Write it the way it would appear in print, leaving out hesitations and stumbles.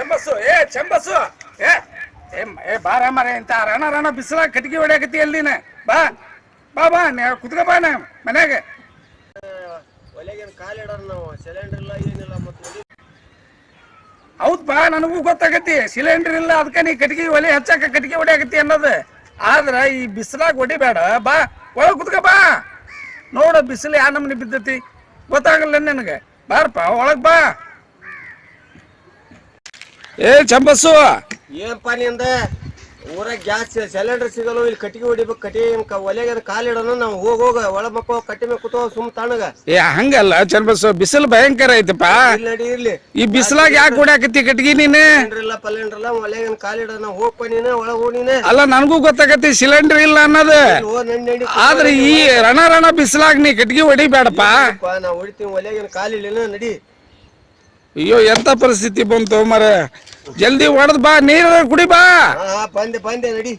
ಚಂಬಸ್ಸು ಚಂಬಸ್ಸು ಬಾರ ಮರ ಇಂತ ರಣ ಬಿಸಿಲ ಕಟ್ಟಿಗೆ ಹೊಡ್ಯಾಕತಿ ಅಲ್ಲಿನ ಬಾ ಬಾ ಬಾ ಕುತ್ಕ ಬಾ ಮನ್ಯಾಗ ಒಲೆಗೇನು ಕಾಲಿಡೋರು ನಾವು ಸಿಲಿಂಡರ್ ಇಲ್ಲ ಏನಿಲ್ಲ ಮತ್ತೆ ಹೌದ್ ಬಾ ನನಗೂ ಗೊತ್ತಾಗತಿ ಸಿಲಿಂಡರ್ ಇಲ್ಲ ಅದಕ್ಕೆ ನೀ ಕಟ್ಟಿಗೆ ಒಲೆ ಹಚ್ಚಾಕ ಕಟ್ಟಿಗೆ ಹೊಡ್ಯಾಕತಿ ಅನ್ನೋದು ಆದ್ರ ಈ ಬಿಸಿಲಾಗ ಹೊಡಿಬೇಡ ಬಾ ಒಳಗ್ ಕುತ್ಕ ಬಾ ನೋಡ ಬಿಸಿಲು ಯಾ ನಮ್ನಿ ಬಿದ್ದತಿ ಗೊತ್ತಾಗಲ್ಲ ನಿನಗೆ ಬಾರಪ್ಪ ಒಳಗ್ ಬಾ ಚಂಬಸ್ಸು ಏನಪ್ಪ ನಿಂದ ಊರಾಗ ಗ್ಯಾಸ್ ಸಿಲಿಂಡರ್ ಸಿಗಲ್ಲ ಇಲ್ಲಿ ಕಟ್ಟಿಗೆ ಹೊಡಿಬೇಕು ಕಟ್ಟಿಗೆ ಒಲೆಗೆ ಕಾಲಿಡೋಣ ನಾವು ಹೋಗ ಒಳ ಮಕ್ಕಳು ಕಟ್ಟಿ ಮೇಲೆ ಕೂತೋ ಸುಮ್ ತಣ್ಣಗ ಹಂಗಲ್ಲ ಚಂಬಸ್ಸು ಬಿಸಿಲು ಭಯಂಕರ ಐತಪ್ಪ ನಡಿ ಇರ್ಲಿ ಈ ಬಿಸಿಲಾಗ ಯಾಕೆ ಹೊಡ್ಯಾಕತಿ ಕಟ್ಟಿಗೆ ನೀನು ಇಲ್ಲ ಪಲೆಂಡ್ರ್ ಇಲ್ಲ ಒಲೆಗೆ ಕಾಲಿಡೋಣ ಹೋಗ್ಪ ನೀನು ಒಳಗ ಹೋಗಿ ನೀನೆ ಅಲ್ಲ ನನಗೂ ಗೊತ್ತಾಗತಿ ಸಿಲಿಂಡರ್ ಇಲ್ಲ ಅನ್ನೋದು ಆದ್ರೆ ಈ ರಣ ಬಿಸಿಲಾಗ ನೀ ಕಟ್ಟಿಗೆ ಹೊಡಿಬೇಡಪ್ಪ ನಾ ಹೊಡಿತೀವಿ ಒಲೆಗೆ ಕಾಲಿಲ್ಲ ನಡಿ ಅಯ್ಯೋ ಎಂತ ಪರಿಸ್ಥಿತಿ ಬಂತು ಮರ ಜಲ್ದಿ ಹೊಡೆದ್ ಬಾ ನೀರ ಕುಡಿ ಬಾ ಬಂದೆ ನಡಿ